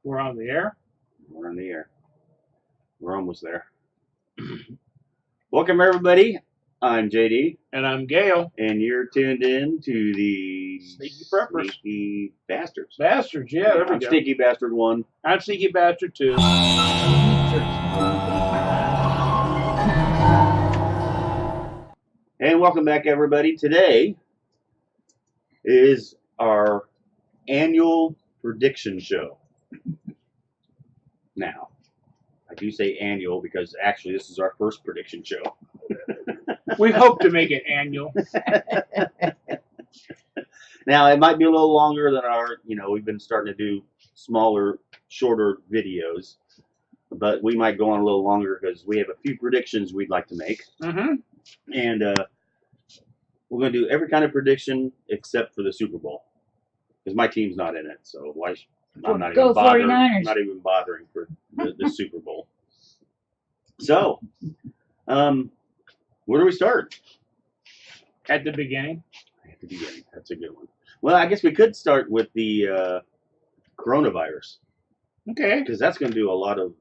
We're on the air. We're on the air. We're almost there. Welcome, everybody. I'm JD. And I'm Gail. And you're tuned in to the Sneaky Preppers. Sneakee Bastards. Bastards, yeah, there we I'm go. Sneakee Bastard 1. I'm Sneaky Bastard 2. And welcome back, everybody. Today is our annual prediction show. Now, I do say annual because actually this is our first prediction show. We hope to make it annual. Now, it might be a little longer than our, we've been starting to do smaller, shorter videos, but we might go on a little longer because we have a few predictions we'd like to make. Mm-hmm. And we're going to do every kind of prediction except for the Super Bowl because my team's not in it, so why? I'm not even bothering. Not even bothering for the Super Bowl. So, where do we start? At the beginning. At the beginning. That's a good one. Well, I guess we could start with the coronavirus. Okay. Because that's going to do a lot of.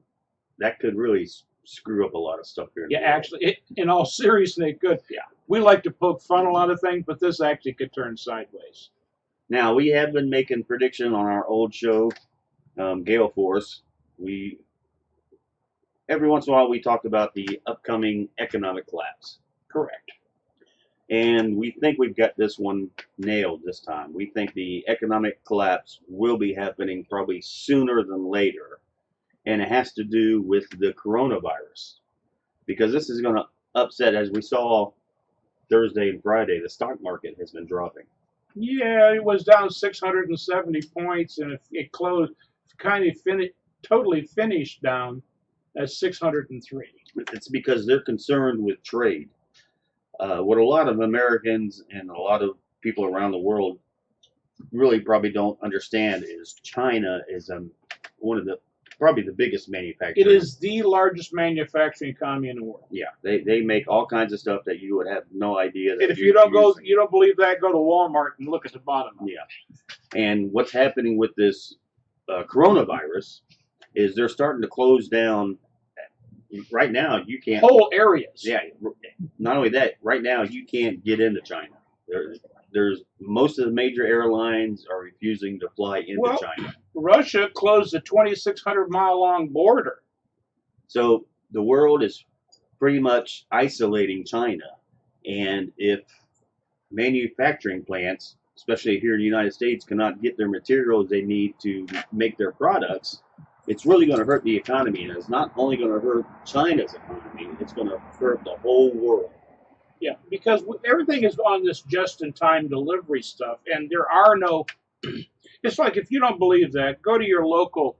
That could really screw up a lot of stuff here. Yeah, actually, in all seriousness, it could. Yeah. We like to poke fun a lot of things, but this actually could turn sideways. Now, we have been making prediction on our old show, Gale Force. Every once in a while, we talk about the upcoming economic collapse. Correct. And we think we've got this one nailed this time. We think the economic collapse will be happening probably sooner than later. And it has to do with the coronavirus. Because this is going to upset, as we saw Thursday and Friday, the stock market has been dropping. Yeah, it was down 670 points, and it closed, totally finished down at 603. It's because they're concerned with trade. What a lot of Americans and a lot of people around the world really probably don't understand is China is probably the biggest manufacturer. It is the largest manufacturing economy in the world. Yeah, they make all kinds of stuff that you would have no idea. And if you don't believe that, go to Walmart and look at the bottom of it. Yeah, and what's happening with this coronavirus is they're starting to close down. Right now, you can't. Whole areas. Yeah. Not only that, right now you can't get into China. There's most of the major airlines are refusing to fly into China. Russia closed the 2,600-mile-long border. So the world is pretty much isolating China, and if manufacturing plants, especially here in the United States, cannot get their materials they need to make their products, it's really going to hurt the economy, and it's not only going to hurt China's economy, it's going to hurt the whole world. Yeah, because everything is on this just-in-time delivery stuff, and there are no... It's like, if you don't believe that, go to your local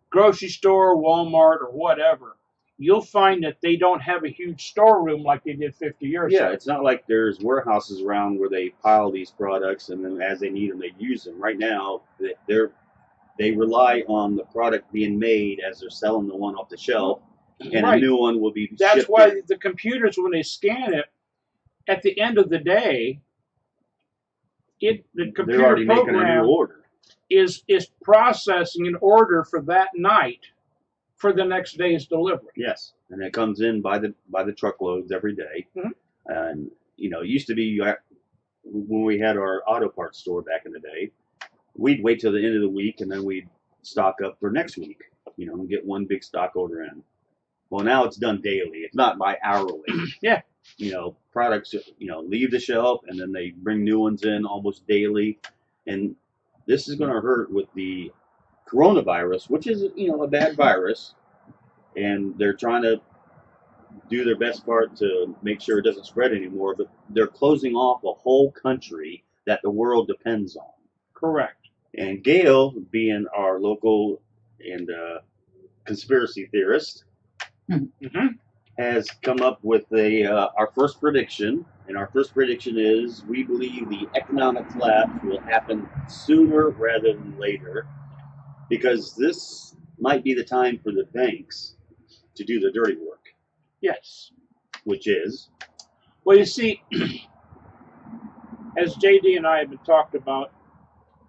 grocery store, Walmart, or whatever. You'll find that they don't have a huge storeroom like they did 50 years ago. Yeah, it's not like there's warehouses around where they pile these products, and then as they need them, they use them. Right now, they rely on the product being made as they're selling the one off the shelf, and a new one will be shipped. That's why the computers, when they scan it, at the end of the day, the computer program is processing an order for that night for the next day's delivery. Yes, and it comes in by the truckloads every day. Mm-hmm. And it used to be when we had our auto parts store back in the day, we'd wait till the end of the week and then we'd stock up for next week, and get one big stock order in. Well, now it's done daily. It's not by hourly. Yeah. Products, leave the shelf and then they bring new ones in almost daily. And this is going to hurt with the coronavirus, which is, a bad virus. And they're trying to do their best part to make sure it doesn't spread anymore. But they're closing off a whole country that the world depends on. Correct. And Gail, being our local and conspiracy theorist, mm-hmm. has come up with our first prediction. And our first prediction is we believe the economic collapse will happen sooner rather than later, because this might be the time for the banks to do the dirty work. Yes. Which is? Well, you see, as JD and I have been talked about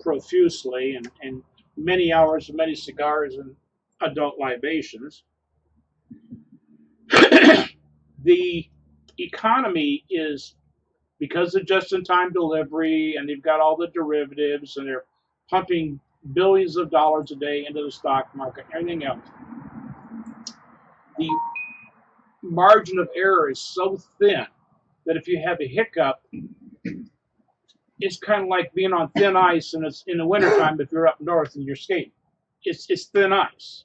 profusely, and many hours, many cigars, and adult libations. The economy is, because of just-in-time delivery, and they've got all the derivatives, and they're pumping billions of dollars a day into the stock market and everything else. The margin of error is so thin that if you have a hiccup, it's kind of like being on thin ice, and it's in the wintertime if you're up north and you're skating. It's thin ice.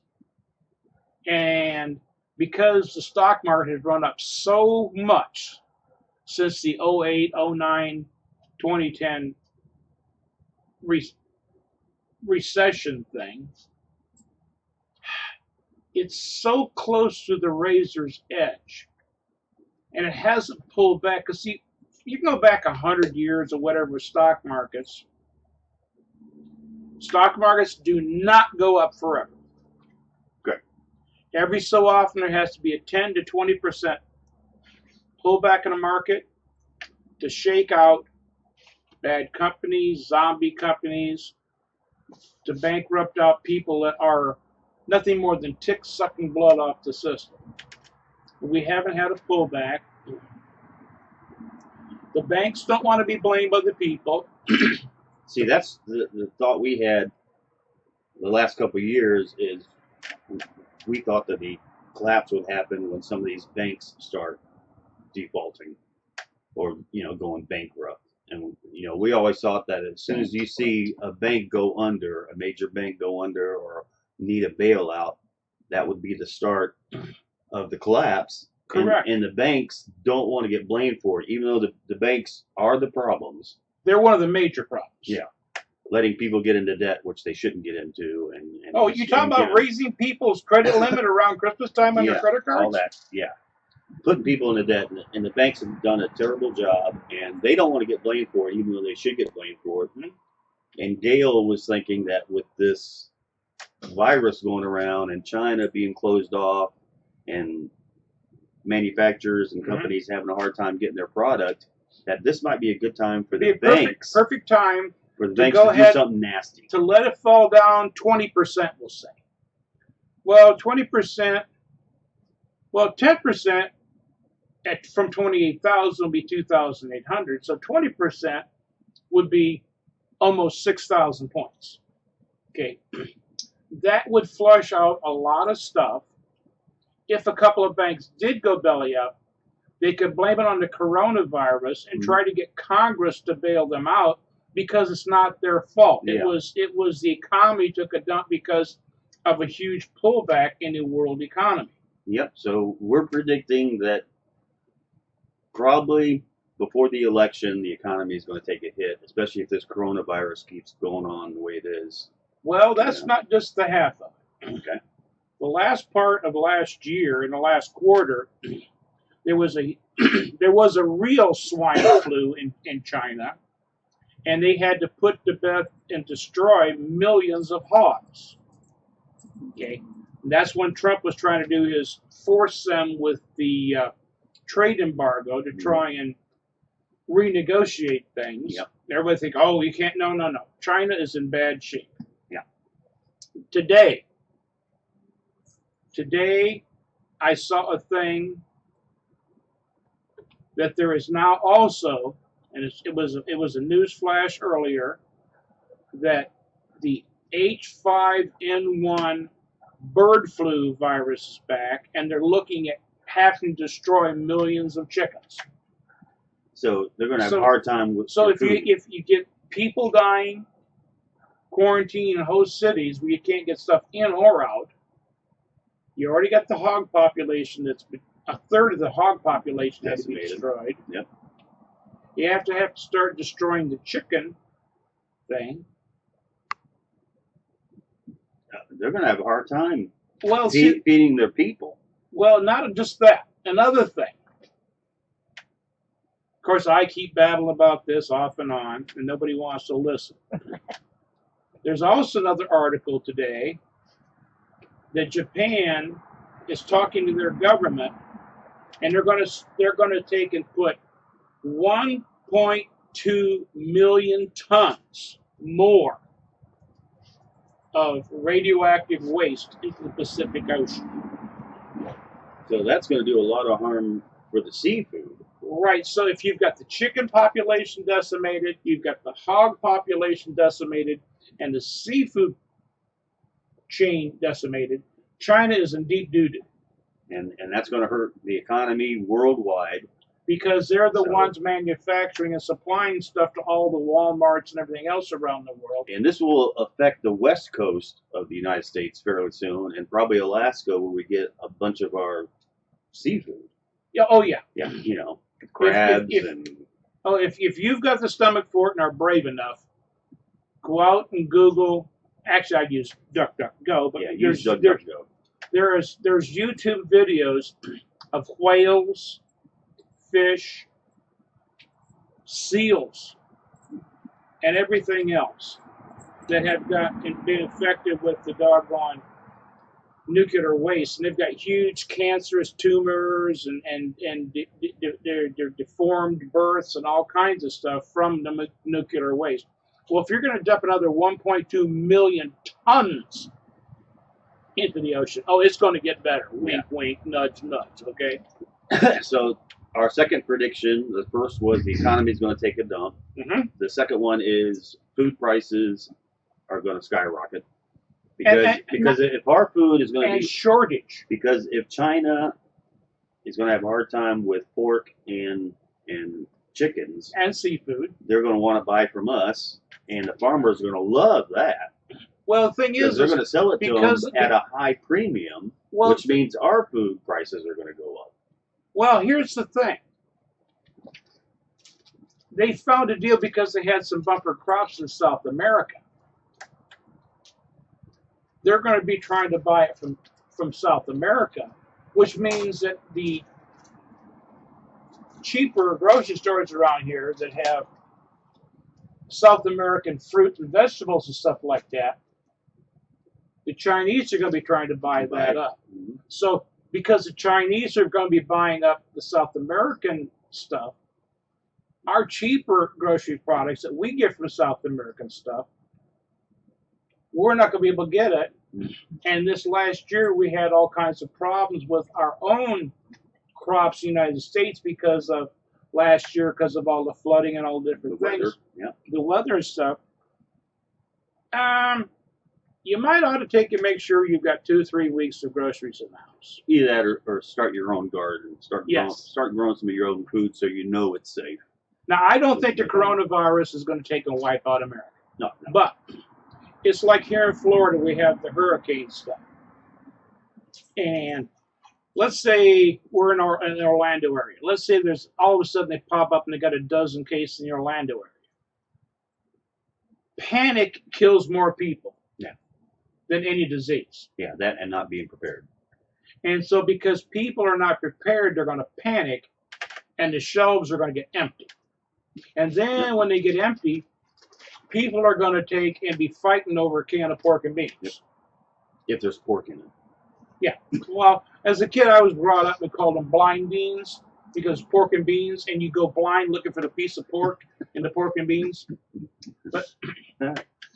And because the stock market has run up so much since the 08, 09, 2010 recession thing, it's so close to the razor's edge, and it hasn't pulled back. Because see, you can go back 100 years or whatever, stock markets do not go up forever. Okay. Every so often there has to be a 10 to 20% pullback in the market to shake out bad companies, zombie companies, to bankrupt out people that are nothing more than ticks sucking blood off the system. We haven't had a pullback. The banks don't want to be blamed by the people. See, that's the thought we had the last couple of years. Is we thought that the collapse would happen when some of these banks start defaulting or going bankrupt. And we always thought that as soon as you see a bank go under, a major bank go under, or need a bailout, that would be the start of the collapse. Correct. And the banks don't want to get blamed for it, even though the banks are the problems. They're one of the major problems. Yeah. Letting people get into debt, which they shouldn't get into. And oh, you talking about raising people's credit limit around Christmas time on their credit cards? All that, yeah. Putting people into debt, and the banks have done a terrible job, and they don't want to get blamed for it, even though they should get blamed for it. And Dale was thinking that with this virus going around and China being closed off and manufacturers and companies having a hard time getting their product, that this might be a good time for the banks. Perfect time for the banks to do something nasty. To let it fall down 20%, we'll say. Well, 20%, well, 10% from 28,000 will be 2,800. So 20% would be almost 6,000 points. Okay. That would flush out a lot of stuff. If a couple of banks did go belly up, they could blame it on the coronavirus and try to get Congress to bail them out because it's not their fault. Yeah. It was the economy took a dump because of a huge pullback in the world economy. Yep. So we're predicting that probably before the election, the economy is going to take a hit, especially if this coronavirus keeps going on the way it is. Well, that's not just the half of it. Okay. The last part of last year, in the last quarter, there was a real swine flu in China, and they had to put to bed and destroy millions of hogs. Okay, and that's when Trump was trying to do his force them with the trade embargo to try and renegotiate things. Yep. Everybody think, oh, you can't. No. China is in bad shape. Yeah. Today, I saw a thing that there is now also, and it was a news flash earlier, that the H5N1 bird flu virus is back, and they're looking at having to destroy millions of chickens. So they're going to have a hard time with. So if you get people dying, quarantine in host cities where you can't get stuff in or out, you already got the hog population that's a third of the hog population has to be destroyed. Yep. You have to start destroying the chicken thing. They're going to have a hard time Well, feeding their people. Well, not just that. Another thing. Of course, I keep babbling about this off and on, and nobody wants to listen. There's also another article today that Japan is talking to their government, and they're going to take and put 1.2 million tons more of radioactive waste into the Pacific Ocean. So that's going to do a lot of harm for the seafood. Right, so if you've got the chicken population decimated, you've got the hog population decimated, and the seafood chain decimated, China is in deep doo-doo. And that's going to hurt the economy worldwide. Because they're the ones manufacturing and supplying stuff to all the Walmarts and everything else around the world. And this will affect the west coast of the United States fairly soon, and probably Alaska, where we get a bunch of our seafood. Yeah, oh yeah. Yeah, you know, crabs and... Oh, if you've got the stomach for it and are brave enough, go out and Google. Actually, I'd use DuckDuckGo, but yeah, use DuckDuckGo. There's YouTube videos of whales, fish, seals, and everything else that have been infected with the doggone nuclear waste, and they've got huge cancerous tumors and they're deformed births and all kinds of stuff from the nuclear waste. Well, if you're going to dump another 1.2 million tons into the ocean, oh, it's going to get better. Wink, wink, nudge, nudge. Okay. So our second prediction, the first was the economy is going to take a dump. Mm-hmm. The second one is food prices are going to skyrocket. Because if our food is going to be shortage, because if China is going to have a hard time with pork and chickens and seafood, they're going to want to buy from us, and the farmers are going to love that. Well, the thing is, they're going to sell it to them at a high premium, which means our food prices are going to go up. Well, here's the thing. They found a deal because they had some bumper crops in South America. They're going to be trying to buy it from South America, which means that the cheaper grocery stores around here that have South American fruit and vegetables and stuff like that, the Chinese are going to be trying to buy that up. Mm-hmm. So because the Chinese are going to be buying up the South American stuff, our cheaper grocery products that we get from South American stuff, we're not going to be able to get it. And this last year, we had all kinds of problems with our own crops in the United States because of last year, because of all the flooding and all the different things. The weather and stuff. You might ought to take and make sure you've got 2-3 weeks of groceries in the house. Either that or start your own garden. Start growing some of your own food so you know it's safe. Now, I don't think the coronavirus is going to take and wipe out America. No. But it's like here in Florida, we have the hurricane stuff. And let's say we're in the Orlando area. Let's say there's all of a sudden they pop up and they got a dozen cases in the Orlando area. Panic kills more people than any disease. Yeah, that and not being prepared. And so because people are not prepared, they're going to panic and the shelves are going to get empty. And then when they get empty, people are going to take and be fighting over a can of pork and beans. Yep. If there's pork in it. Yeah. Well, as a kid, I was brought up and called them blind beans because pork and beans, and you go blind looking for the piece of pork in the pork and beans. But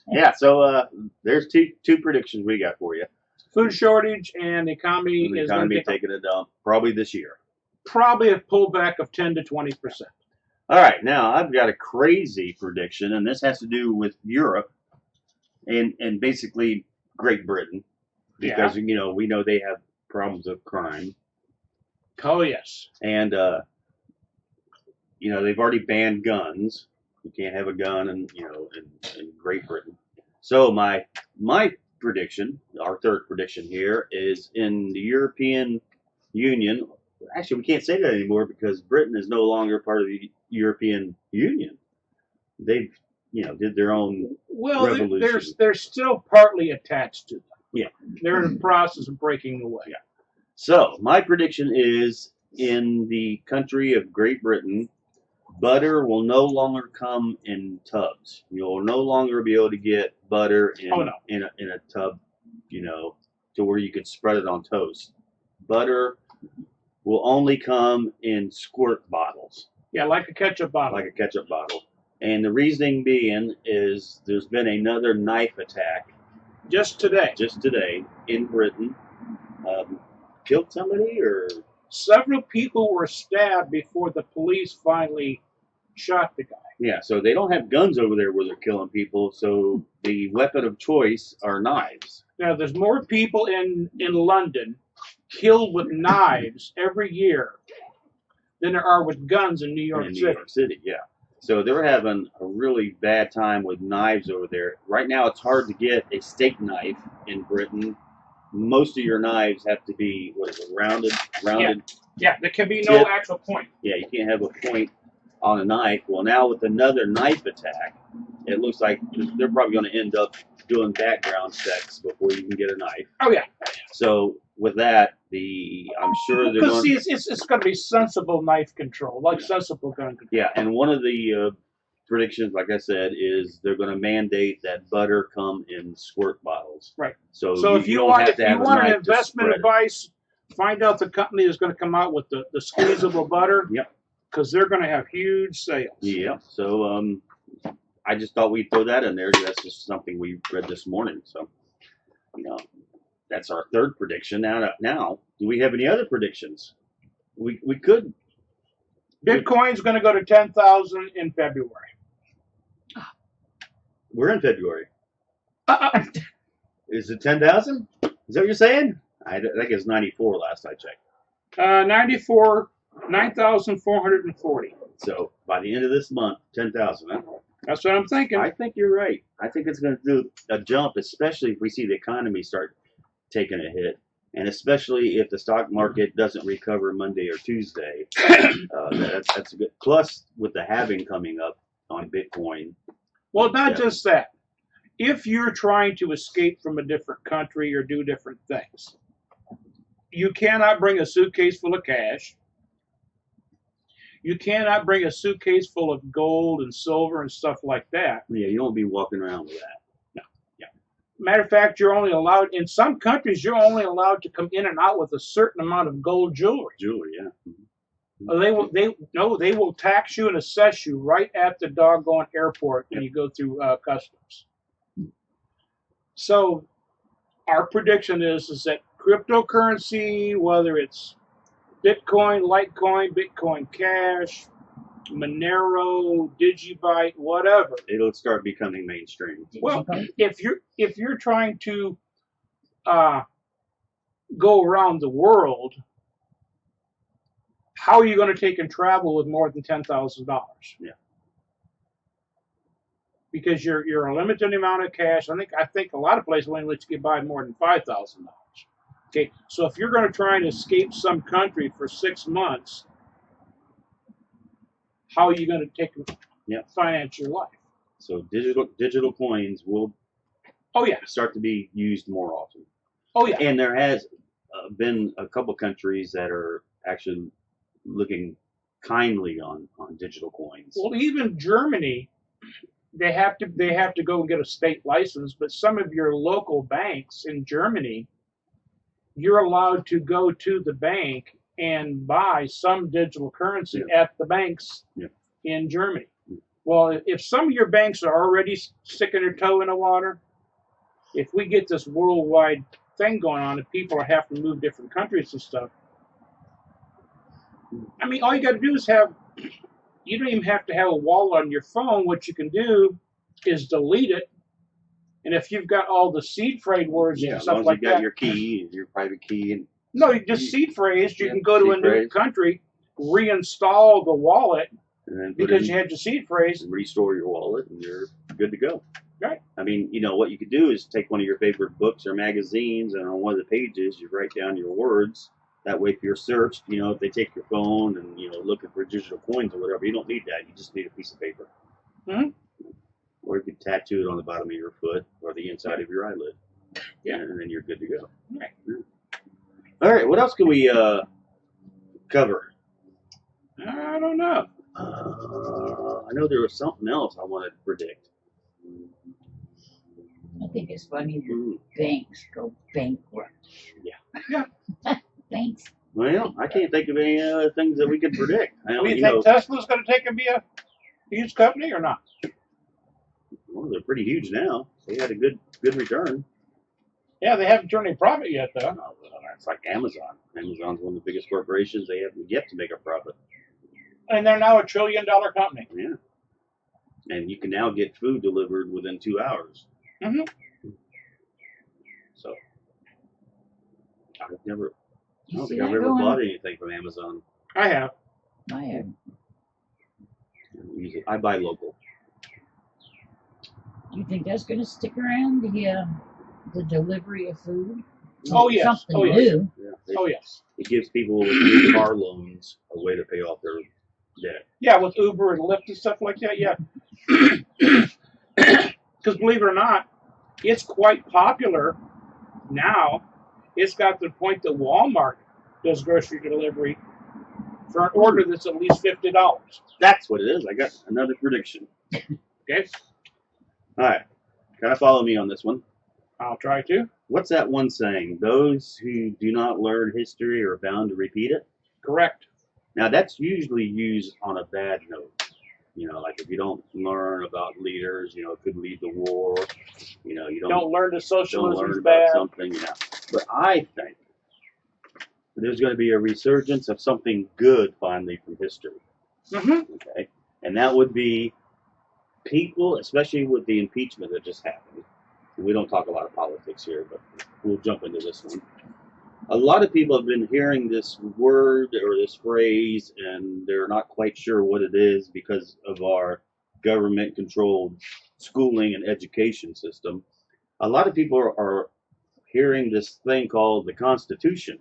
yeah, so there's two predictions we got for you. Food shortage and the economy is going to taking a dump probably this year. Probably a pullback of 10 to 20%. All right, now I've got a crazy prediction, and this has to do with Europe and basically Great Britain, because you know we know they have problems of crime. Oh yes, and you know they've already banned guns. You can't have a gun in Great Britain. So my prediction, our third prediction here, is in the European Union. Actually, we can't say that anymore because Britain is no longer part of the European Union. They've, did their own revolution. They're still partly attached to them. Yeah. They're in the process of breaking away. Yeah. So my prediction is in the country of Great Britain, butter will no longer come in tubs. You'll no longer be able to get butter in a tub, to where you could spread it on toast. Butter will only come in squirt bottles. Yeah, like a ketchup bottle. Like a ketchup bottle. And the reasoning being is there's been another knife attack Just today. Just today in Britain. Killed somebody or? Several people were stabbed before the police finally shot the guy. Yeah, so they don't have guns over there where they're killing people, so the weapon of choice are knives. Now, there's more people in London killed with knives every year than there are with guns in New York City. New York City, yeah. So they're having a really bad time with knives over there. Right now, it's hard to get a steak knife in Britain. Most of your knives have to be, what is it, rounded? Yeah, there can be no actual point. Yeah, you can't have a point on a knife. Well, now with another knife attack, it looks like they're probably going to end up doing background checks before you can get a knife. Oh, yeah. So with that, I'm sure they're going to... see, it's going to be sensible knife control, like sensible gun control. Yeah, and one of the predictions, like I said, is they're going to mandate that butter come in squirt bottles. Right. So if you want an investment advice, find out the company is going to come out with the squeezable butter. Yep. Because they're going to have huge sales. Yeah. So I just thought we'd throw that in there. That's just something we read this morning. So, that's our third prediction. Now, do we have any other predictions? We could. Bitcoin's going to go to 10,000 in February. We're in February. Is it 10,000? Is that what you're saying? I think it's 94 last I checked. 94, 9,440. So by the end of this month, 10,000. Huh? That's what I'm thinking. I think you're right. I think it's going to do a jump, especially if we see the economy start taking a hit. And especially if the stock market doesn't recover Monday or Tuesday. That's a good. Plus, with the halving coming up on Bitcoin. Well, not just that. If you're trying to escape from a different country or do different things, you cannot bring a suitcase full of cash. You cannot bring a suitcase full of gold and silver and stuff like that. Yeah, you won't be walking around with that. No. Yeah. Matter of fact, you're only allowed, in some countries, you're only allowed to come in and out with a certain amount of gold jewelry. Jewelry, yeah. Mm-hmm. They will tax you and assess you right at the doggone airport when you go through customs. So our prediction is that cryptocurrency, whether it's Bitcoin, Litecoin, Bitcoin Cash, Monero, Digibyte, whatever, it'll start becoming mainstream. Well, if you're trying to go around the world, how are you going to take and travel with more than $10,000? Yeah. Because you're a limited amount of cash. I think a lot of places won't let you get by more than $5,000. Okay, so if you're going to try and escape some country for 6 months, how are you going to take and finance your life? So digital coins will start to be used more often. Oh yeah. And there has been a couple countries that are actually looking kindly on digital coins. Well, even Germany, they have to go and get a state license, but some of your local banks in Germany, you're allowed to go to the bank and buy some digital currency at the banks in Germany. Well, if some of your banks are already sticking their toe in the water, if we get this worldwide thing going on and people are having to move different countries and stuff, I mean, all you got to do is you don't even have to have a wallet on your phone. What you can do is delete it. And if you've got all the seed phrase words and stuff like that. You got your key, your private key. And no, you just seed phrased. You can go to a new country, reinstall the wallet because you had your seed phrase. Restore your wallet and you're good to go. Right. I mean, what you could do is take one of your favorite books or magazines and on one of the pages you write down your words. That way, if you're searched, if they take your phone and, looking for digital coins or whatever, you don't need that. You just need a piece of paper. Mm-hmm. Or you could tattoo it on the bottom of your foot or the inside of your eyelid. Yeah. And then you're good to go. Right. Yeah. All right. What else can we cover? I don't know. I know there was something else I wanted to predict. I think it's funny that banks go bankrupt. Yeah. Thanks. Well, I can't think of any other things that we could predict. Do you think Tesla's going to take and be a huge company or not? Well, they're pretty huge now. They had a good return. Yeah, they haven't turned any profit yet, though. No, it's like Amazon. Amazon's one of the biggest corporations. They have yet to make a profit. And they're now $1 trillion company. Yeah. And you can now get food delivered within 2 hours. Mm-hmm. So I don't You see think I've that ever going? bought anything from Amazon. I have. I have. I buy local. You think that's going to stick around? The delivery of food? Oh, yes. Something Oh, yes. new. Yeah, Oh, yes. it gives people with new car loans a way to pay off their debt. Yeah, with Uber and Lyft and stuff like that, yeah. Because believe it or not, it's quite popular now. It's got to the point that Walmart does grocery delivery for an order that's at least $50. That's what it is. I got another prediction. Okay? All right. Kind of follow me on this one. I'll try to. What's that one saying? Those who do not learn history are bound to repeat it. Correct. Now, that's usually used on a bad note. You know, like if you don't learn about leaders, you know, it could lead to war. You know, you Don't learn that don't socialism learn is about bad. something. Yeah. But I think there's going to be a resurgence of something good finally from history. Mm-hmm. Okay. And that would be people, especially with the impeachment that just happened. We don't talk a lot of politics here, but we'll jump into this one. A lot of people have been hearing this word or this phrase, and they're not quite sure what it is because of our government-controlled schooling and education system. A lot of people are hearing this thing called the Constitution,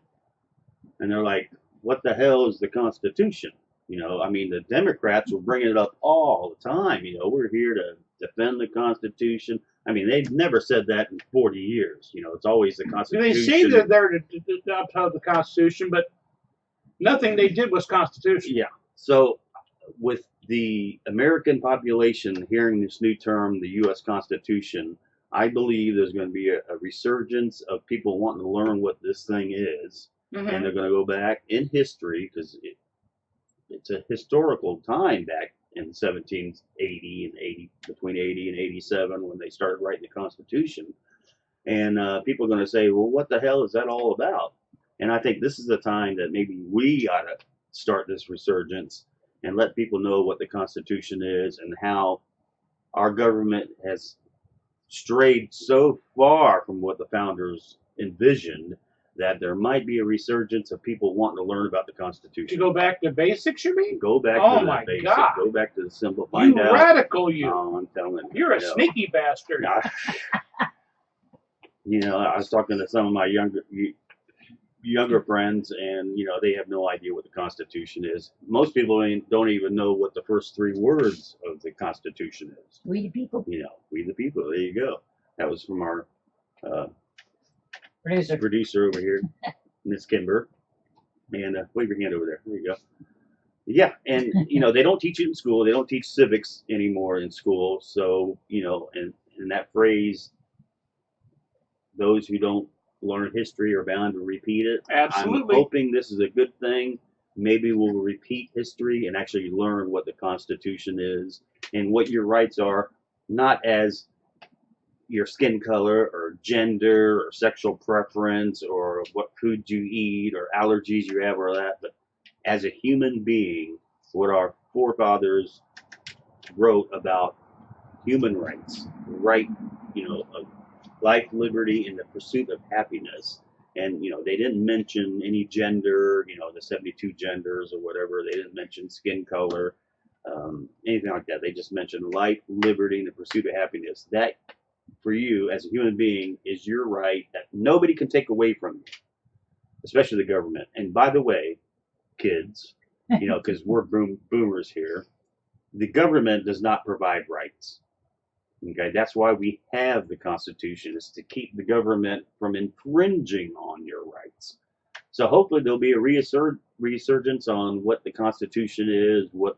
and they're like, what the hell is the Constitution? You know, I mean, the Democrats were bringing it up all the time. You know, we're here to defend the Constitution. I mean, they've never said that in 40 years. You know, it's always the Constitution. They say that they're to uphold the Constitution, but nothing they did was Constitution. Yeah. So, with the American population hearing this new term, the U.S. Constitution, I believe there's going to be a resurgence of people wanting to learn what this thing is. Mm-hmm. And they're going to go back in history because it's a historical time back in 1780 and 80, between 80 and 87 when they started writing the Constitution. And people are going to say, well, what the hell is that all about? And I think this is the time that maybe we ought to start this resurgence and let people know what the Constitution is and how our government has strayed so far from what the founders envisioned that there might be a resurgence of people wanting to learn about the Constitution. To go back to basics, you mean? Go back Oh to my the basics. God. Go back to the simple. Find You out. radical, you. Oh, I'm telling you. You're a you know. sneaky bastard. You know, I was talking to some of my younger friends, and you know, they have no idea what the Constitution is. Most people don't even know what the first 3 words of the Constitution is. We the people. You know, we the people. There you go. That was from our Producer. producer over here, Miss Kimber. And wave your hand over there. There you go. Yeah, and you know, they don't teach it in school. They don't teach civics anymore in school. So, you know, and that phrase, those who don't learn history are bound to repeat it. Absolutely. I'm hoping this is a good thing. Maybe we'll repeat history and actually learn what the Constitution is and what your rights are, not as your skin color or gender or sexual preference or what food you eat or allergies you have or that, but as a human being, what our forefathers wrote about human rights, right, you know, of life, liberty, and the pursuit of happiness. And, you know, they didn't mention any gender, you know, the 72 genders or whatever. They didn't mention skin color, anything like that. They just mentioned life, liberty, and the pursuit of happiness. That, for you as a human being, is your right that nobody can take away from you, especially the government. And by the way, kids, you know, because we're boomers here, the government does not provide rights. Okay, that's why we have the Constitution, is to keep the government from infringing on your rights. So hopefully there'll be a resurgence on what the Constitution is, what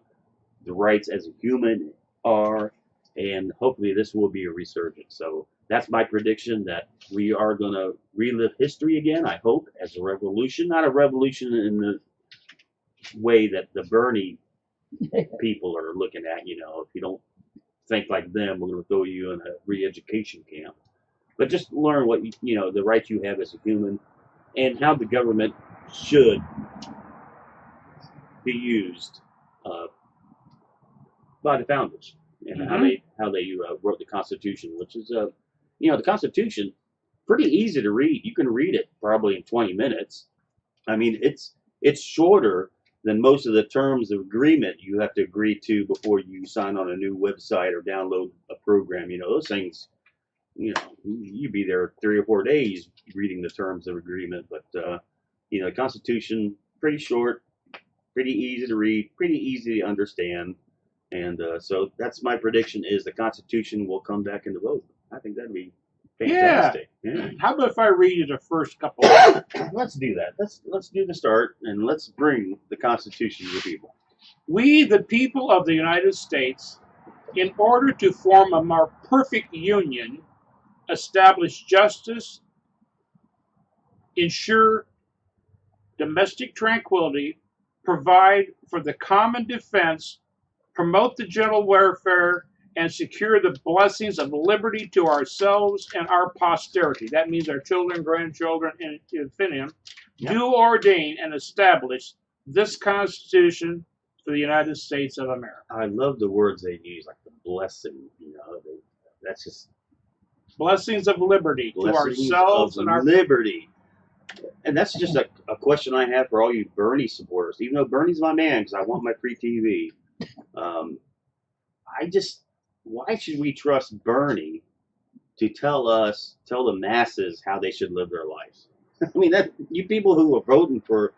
the rights as a human are, and hopefully this will be a resurgence. So that's my prediction, that we are going to relive history again, I hope, as a revolution. Not a revolution in the way that the Bernie people are looking at, you know, if you don't think like them, we're going to throw you in a re-education camp. but just learn what you know the rights you have as a human, and how the government should be used uh, by the founders, and how they wrote the Constitution, which is you know, the Constitution pretty easy to read. You can read it probably in 20 minutes. I mean, it's shorter than most of the terms of agreement you have to agree to before you sign on a new website or download a program. You know, those things, you know, you'd be there 3 or 4 days reading the terms of agreement. But you know, the Constitution pretty short, pretty easy to read, pretty easy to understand, and so that's my prediction: is the Constitution will come back into vogue. I think that'd be fantastic. Yeah. How about if I read you the first couple? Let's do that. Let's do the start, and let's bring the Constitution to the people. We, the people of the United States, in order to form a more perfect union, establish justice, ensure domestic tranquility, provide for the common defense, promote the general welfare, and secure the blessings of liberty to ourselves and our posterity. That means our children, grandchildren, and infinitum. Yeah. Do ordain and establish this Constitution for the United States of America. I love the words they use, like the blessing. You know, that's just Blessings of liberty to blessings ourselves of and our liberty. And that's just a question I have for all you Bernie supporters. Even though Bernie's my man, because I want my free TV. Why should we trust Bernie to tell the masses how they should live their lives? I mean, that you people who are voting for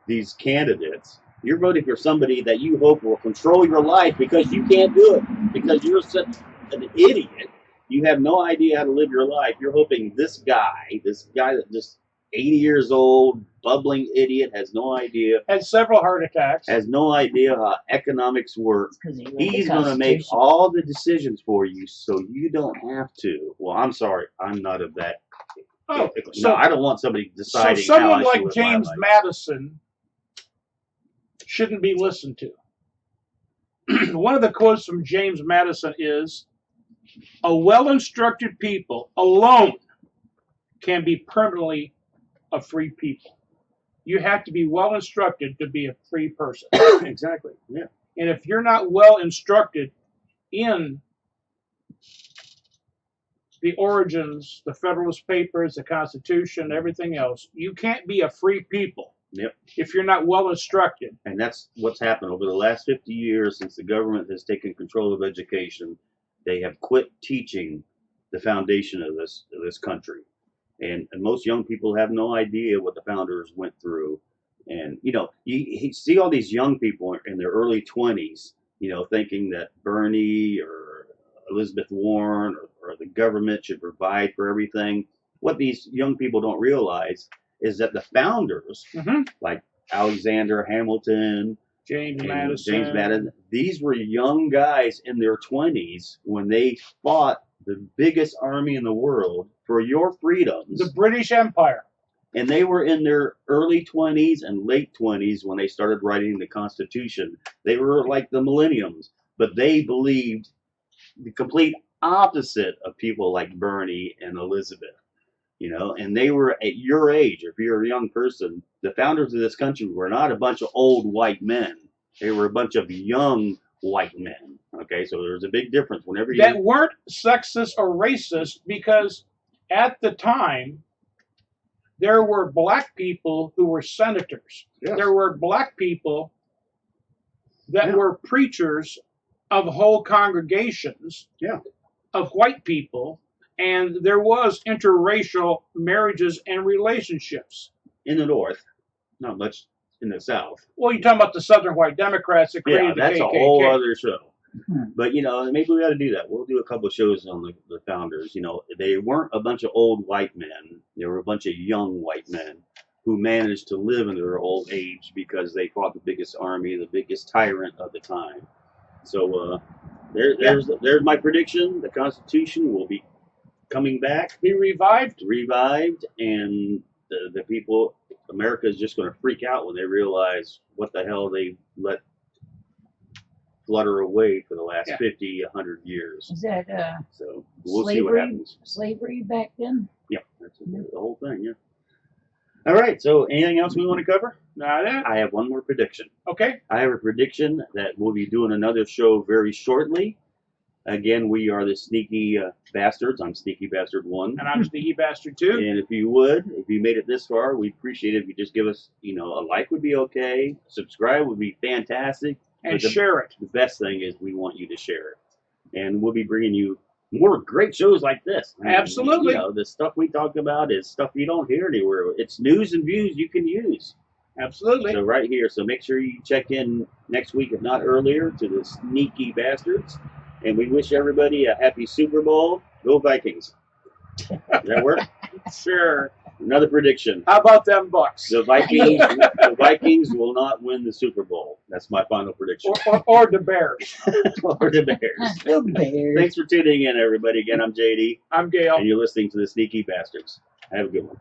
these candidates, you're voting for somebody that you hope will control your life because you can't do it, because you're such an idiot. You have no idea how to live your life. You're hoping this guy that just 80 years old, bubbling idiot, has no idea, had several heart attacks. has no idea how economics work. He's going to make all the decisions for you, so you don't have to. Well, I'm sorry, I'm not of that. Oh, No, I don't want somebody deciding. So someone how I should like live James my life. Madison shouldn't be listened to. One of the quotes from James Madison is, "A well-instructed people alone can be permanently a free people." You have to be well-instructed to be a free person. Exactly. Yeah. And if you're not well-instructed in the origins, the Federalist Papers, the Constitution, everything else, you can't be a free people. Yep. If you're not well-instructed. And that's what's happened over the last 50 years since the government has taken control of education. They have quit teaching the foundation of this country. And most young people have no idea what the founders went through. And, you know, you see all these young people in their early 20s, you know, thinking that Bernie or Elizabeth Warren or the government should provide for everything. What these young people don't realize is that the founders, like Alexander Hamilton, James Madison, these were young guys in their 20s when they fought the biggest army in the world for your freedoms. The British Empire. And they were in their early 20s and late 20s when they started writing the Constitution. They were like the millenniums, but they believed the complete opposite of people like Bernie and Elizabeth. You know, and they were at your age. If you're a young person, the founders of this country were not a bunch of old white men. They were a bunch of young white men. Okay, so there's a big difference. Whenever you that weren't sexist or racist, because at the time there were black people who were senators. Yes. There were black people that were preachers of whole congregations of white people. And there was interracial marriages and relationships. In the North, not much in the South. Well, you're talking about the Southern white Democrats that created the KKK. That's a whole other show. But, you know, maybe we got to do that. We'll do a couple of shows on the founders. You know, they weren't a bunch of old white men. They were a bunch of young white men who managed to live in their old age because they fought the biggest army, the biggest tyrant of the time. So there's my prediction. The Constitution will be coming back, be revived, and the people, America is just going to freak out when they realize what the hell they let flutter away for the last Yeah. 50, 100 years. Is that So we'll see what happens. slavery back then? Yeah, that's the whole thing, yeah. All right, so anything else we want to cover? Not it. I have one more prediction. Okay. I have a prediction that we'll be doing another show very shortly. Again, we are the Sneakee Bastards. I'm Sneakee Bastard 1. And I'm Sneakee Bastard 2. And if you made it this far, we'd appreciate it if you just give us, a like would be okay. Subscribe would be fantastic. And But share it. The best thing is we want you to share it. And we'll be bringing you more great shows like this. I mean, Absolutely. The stuff we talk about is stuff you don't hear anywhere. It's news and views you can use. Absolutely. So right here. So make sure you check in next week, if not earlier, to the Sneakee Bastards. And we wish everybody a happy Super Bowl. Go Vikings. Does that work? Sure. Another prediction. How about them Bucks? The Vikings will not win the Super Bowl. That's my final prediction. Or the Bears. Or the Bears. The Bears. Thanks for tuning in, everybody. Again, I'm JD. I'm Gail. And you're listening to the Sneakee Bastards. Have a good one.